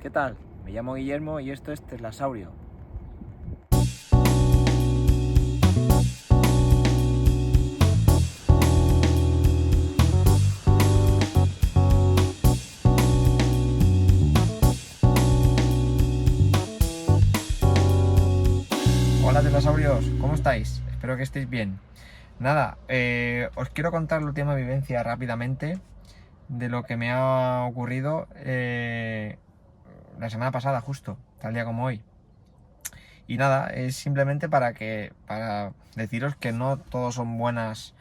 ¿Qué tal? Me llamo Guillermo y esto es Teslasaurio. Hola Teslasaurios, ¿cómo estáis? Espero que estéis bien. Nada, os quiero contar la última vivencia rápidamente de lo que me ha ocurrido la semana pasada, justo, tal día como hoy. Y nada, es simplemente para deciros que no todos son buenas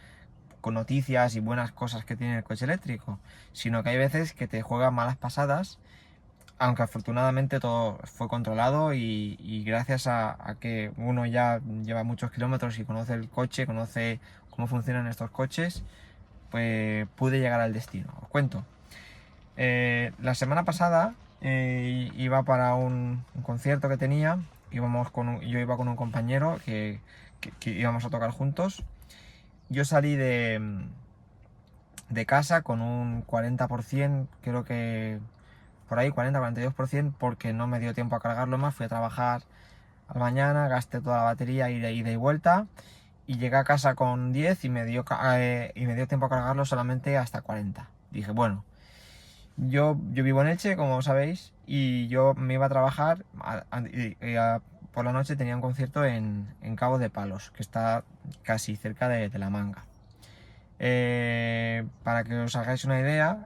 con noticias y buenas cosas que tiene el coche eléctrico, sino que hay veces que te juegan malas pasadas, aunque afortunadamente todo fue controlado y gracias a que uno ya lleva muchos kilómetros y conoce el coche, conoce cómo funcionan estos coches, pues pude llegar al destino. Os cuento. La semana pasada iba para un concierto que tenía, yo iba con un compañero que íbamos a tocar juntos. Yo salí de casa con un 40%, creo que por ahí 40-42%, porque no me dio tiempo a cargarlo más. Fui a trabajar a la mañana, gasté toda la batería ida y vuelta y llegué a casa con 10 y me dio tiempo a cargarlo solamente hasta 40. Dije, bueno, yo vivo en Elche, como sabéis, y yo me iba a trabajar por la noche. Tenía un concierto en Cabo de Palos, que está casi cerca de La Manga. Para que os hagáis una idea,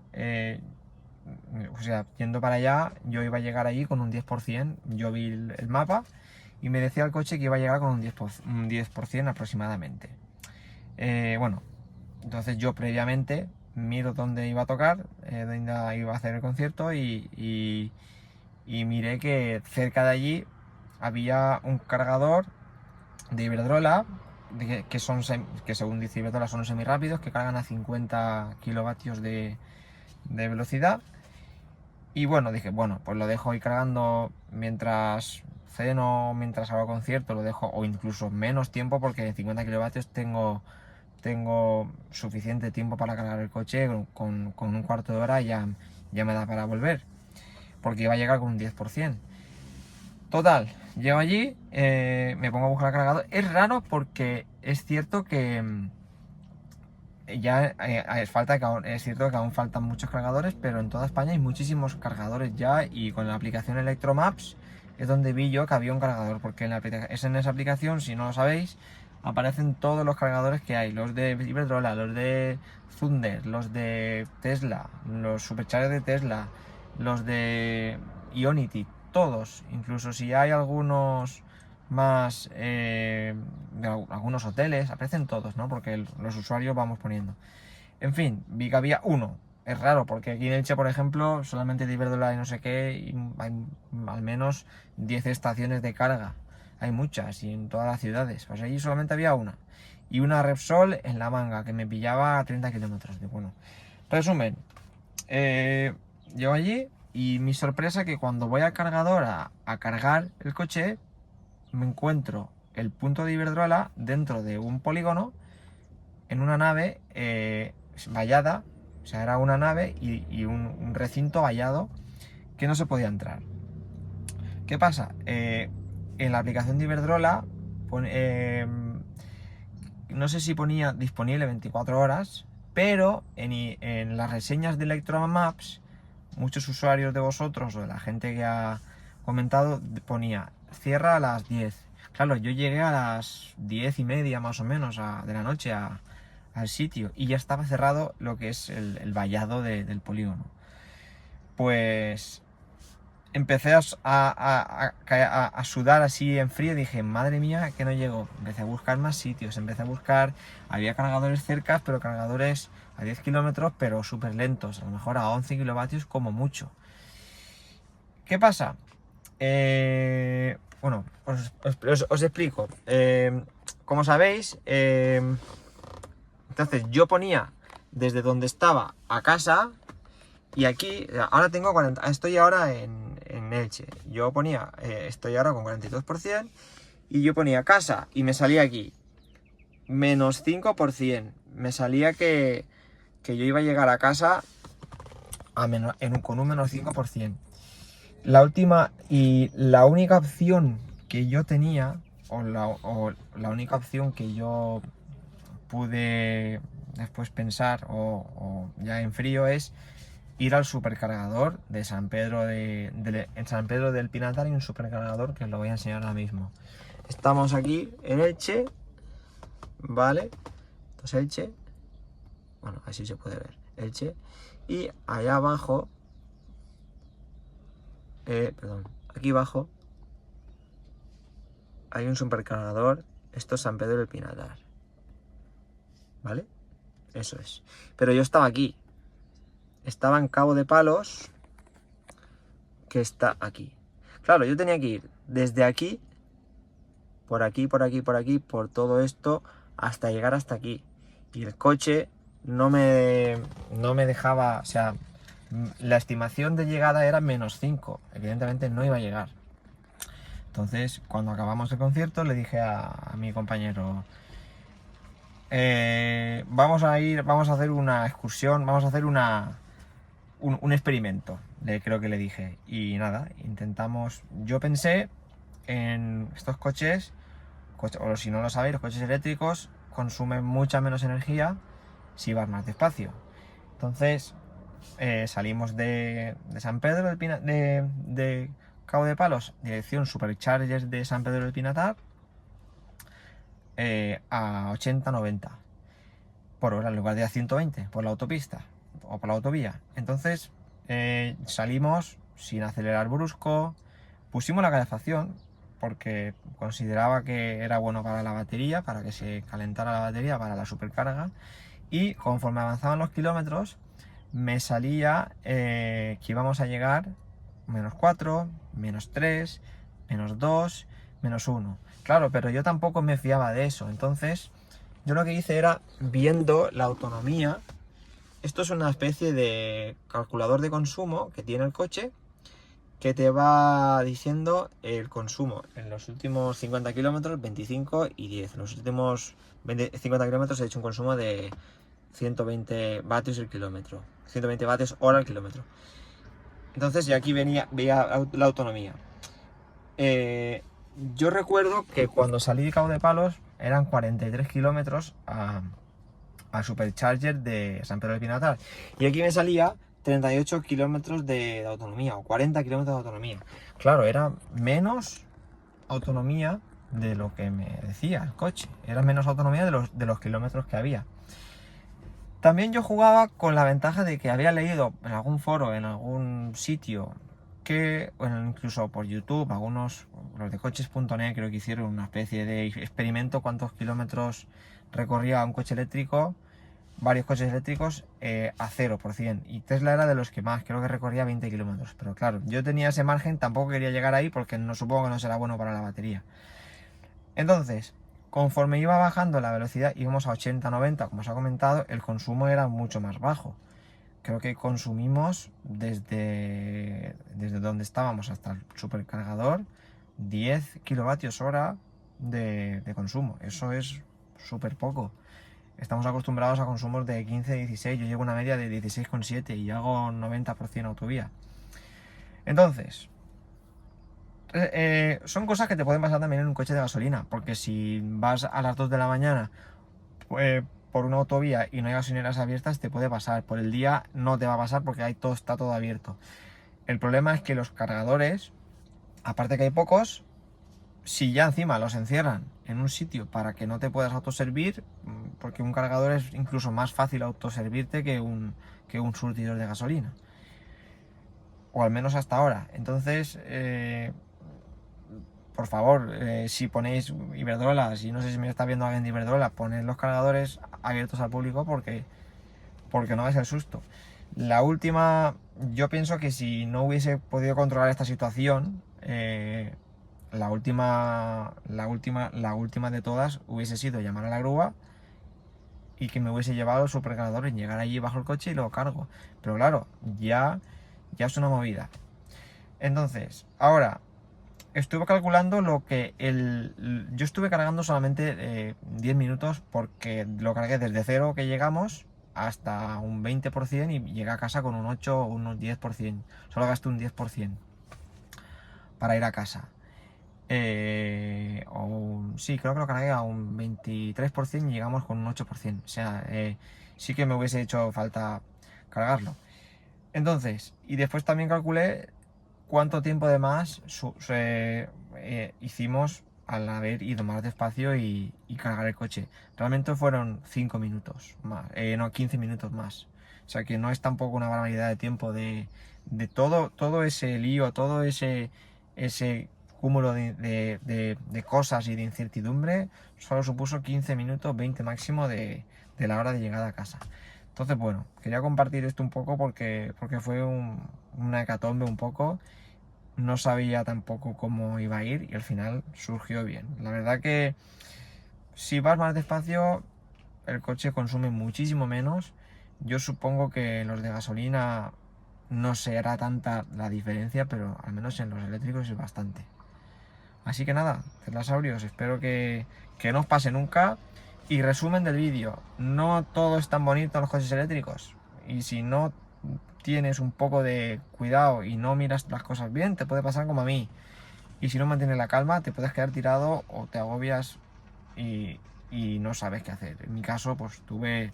o sea, yendo para allá, yo iba a llegar allí con un 10%. Yo vi el mapa y me decía el coche que iba a llegar con un 10% aproximadamente. Bueno, entonces yo previamente miro dónde iba a tocar, dónde iba a hacer el concierto y miré que cerca de allí había un cargador de Iberdrola, que según dice Iberdrola son semirápidos, que cargan a 50 kilovatios de velocidad. Y bueno, dije, bueno, pues lo dejo ahí cargando mientras ceno, mientras hago concierto, lo dejo, o incluso menos tiempo, porque en 50 kilovatios tengo suficiente tiempo para cargar el coche. Con un cuarto de hora ya me da para volver, porque iba a llegar con un 10%. Total, llego allí, me pongo a buscar el cargador. Es raro porque es cierto que es cierto que aún faltan muchos cargadores, pero en toda España hay muchísimos cargadores ya, y con la aplicación Electromaps es donde vi yo que había un cargador, porque en esa aplicación, si no lo sabéis, aparecen todos los cargadores que hay, los de Iberdrola, los de Zunder, los de Tesla, los superchargers de Tesla, los de Ionity, todos, incluso si hay algunos más de algunos hoteles, aparecen todos, ¿no? Porque los usuarios vamos poniendo. En fin, vi que había uno. Es raro, porque aquí en Elche, por ejemplo, solamente de Iberdrola y no sé qué, y hay al menos 10 estaciones de carga. Hay muchas, y en todas las ciudades. Pues allí solamente había una. Y una Repsol en La Manga, que me pillaba a 30 kilómetros. Bueno, resumen. Llego allí y mi sorpresa que cuando voy al cargador a cargar el coche, me encuentro el punto de Iberdrola dentro de un polígono, en una nave vallada. O sea, era una nave y un recinto vallado que no se podía entrar. ¿Qué pasa? En la aplicación de Iberdrola no sé si ponía disponible 24 horas, pero en las reseñas de Electromaps, muchos usuarios de vosotros o de la gente que ha comentado ponía cierra a las 10. Claro, yo llegué a las 10:30 más o menos de la noche al sitio, y ya estaba cerrado lo que es el vallado del polígono. Pues empecé a sudar así en frío. Dije, madre mía, que no llego. Empecé a buscar más sitios, había cargadores cerca, pero cargadores a 10 kilómetros, pero súper lentos, a lo mejor a 11 kilovatios como mucho. ¿Qué pasa? Bueno, os explico. Como sabéis, entonces yo ponía desde donde estaba a casa, y aquí, ahora tengo 40, estoy ahora en Elche. Yo ponía, estoy ahora con 42%, y yo ponía casa y me salía aquí menos 5%. Me salía que yo iba a llegar a casa con un menos 5%. La única opción que yo tenía, o la única opción que yo pude después pensar, o ya en frío, es ir al supercargador de San Pedro en San Pedro del Pinatar. Hay un supercargador que os lo voy a enseñar ahora mismo. Estamos aquí en Elche, ¿vale? Esto es Elche. Bueno, así se puede ver, Elche. Y allá abajo, perdón, aquí abajo hay un supercargador. Esto es San Pedro del Pinatar, ¿vale? Eso es. Pero yo estaba aquí. Estaba en Cabo de Palos, que está aquí. Claro, yo tenía que ir desde aquí, por aquí, por aquí, por aquí, por todo esto, hasta llegar hasta aquí. Y el coche no me dejaba, o sea, la estimación de llegada era -5. Evidentemente no iba a llegar. Entonces, cuando acabamos el concierto, le dije a mi compañero, vamos a hacer una excursión, vamos a hacer un experimento, creo que le dije. Y nada, intentamos. Yo pensé en estos coches, o si no lo sabéis, los coches eléctricos consumen mucha menos energía si vas más despacio. Entonces salimos de San Pedro de Cabo de Palos, dirección Superchargers de San Pedro del Pinatar, a 80-90 por hora en lugar de a 120 por la autopista o por la autovía. Entonces salimos sin acelerar brusco, pusimos la calefacción porque consideraba que era bueno para la batería, para que se calentara la batería para la supercarga, y conforme avanzaban los kilómetros me salía que íbamos a llegar -4, -3, -2, -1. Claro, pero yo tampoco me fiaba de eso. Entonces yo lo que hice era, viendo la autonomía, esto es una especie de calculador de consumo que tiene el coche, que te va diciendo el consumo en los últimos 50 kilómetros, 25 y 10. En los últimos 50 kilómetros he hecho un consumo de 120 vatios el kilómetro, 120 vatios hora al kilómetro. Entonces ya aquí veía la autonomía. Yo recuerdo que cuando salí de Cabo de Palos eran 43 kilómetros a Supercharger de San Pedro del Pinatar. Y aquí me salía 38 kilómetros de autonomía, o 40 kilómetros de autonomía. Claro, era menos autonomía de lo que me decía el coche. Era menos autonomía de los kilómetros que había. También yo jugaba con la ventaja de que había leído en algún foro, en algún sitio, bueno, incluso por YouTube, los de coches.net creo que hicieron una especie de experimento, cuántos kilómetros recorría un coche eléctrico, varios coches eléctricos, a 0%. Y Tesla era de los que más, creo que recorría 20 kilómetros. Pero claro, yo tenía ese margen, tampoco quería llegar ahí porque no supongo que no será bueno para la batería. Entonces, conforme iba bajando la velocidad, íbamos a 80-90, como os ha comentado, el consumo era mucho más bajo. Creo que consumimos desde donde estábamos hasta el supercargador 10 kilovatios hora de consumo. Eso es súper poco. Estamos acostumbrados a consumos de 15-16. Yo llevo una media de 16,7 y hago 90% autovía. Entonces, son cosas que te pueden pasar también en un coche de gasolina, porque si vas a las 2 de la mañana por una autovía y no hay gasolineras abiertas, te puede pasar. Por el día no te va a pasar porque está todo abierto. El problema es que los cargadores, aparte que hay pocos, si ya encima los encierran en un sitio para que no te puedas autoservir, porque un cargador es incluso más fácil autoservirte que un surtidor de gasolina, o al menos hasta ahora. Entonces, por favor, si ponéis Iberdrola, si no sé si me está viendo alguien de Iberdrola, poned los cargadores abiertos al público porque no vais el susto. Yo pienso que si no hubiese podido controlar esta situación, la última de todas hubiese sido llamar a la grúa y que me hubiese llevado el supercargador y llegar allí bajo el coche y lo cargo. Pero claro, ya es una movida. Entonces, ahora estuve calculando yo estuve cargando solamente 10 minutos porque lo cargué desde cero que llegamos hasta un 20% y llegué a casa con un 8 o un 10%. Solo gasté un 10%. para ir a casa. Sí, creo que lo cargué a un 23% y llegamos con un 8%. O sea, sí que me hubiese hecho falta cargarlo. Entonces, y después también calculé cuánto tiempo de más hicimos al haber ido más despacio y cargar el coche. Realmente fueron 5 minutos más, no, 15 minutos más. O sea que no es tampoco una barbaridad de tiempo de todo ese lío, todo ese cúmulo de cosas y de incertidumbre. Solo supuso 15 minutos, 20 máximo de la hora de llegada a casa. Entonces, bueno, quería compartir esto un poco porque fue una hecatombe un poco. No sabía tampoco cómo iba a ir y al final surgió bien. La verdad que si vas más despacio, el coche consume muchísimo menos. Yo supongo que en los de gasolina no será tanta la diferencia, pero al menos en los eléctricos es bastante. Así que nada, Teslasaurios, espero que no os pase nunca. Y resumen del vídeo, no todo es tan bonito en los coches eléctricos. Y si no tienes un poco de cuidado y no miras las cosas bien, te puede pasar como a mí. Y si no mantienes la calma, te puedes quedar tirado o te agobias y, y no sabes qué hacer. En mi caso, pues tuve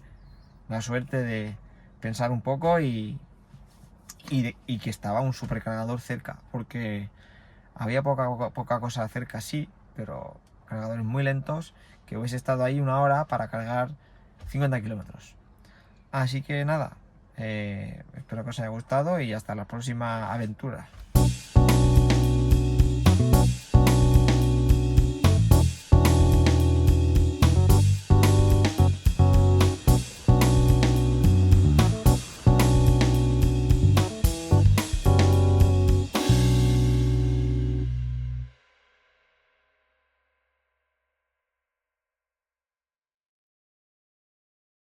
la suerte de pensar un poco y que estaba un supercargador cerca, porque había poca cosa cerca, sí, pero cargadores muy lentos, que hubiese estado ahí una hora para cargar 50 kilómetros. Así que nada, espero que os haya gustado y hasta la próxima aventura.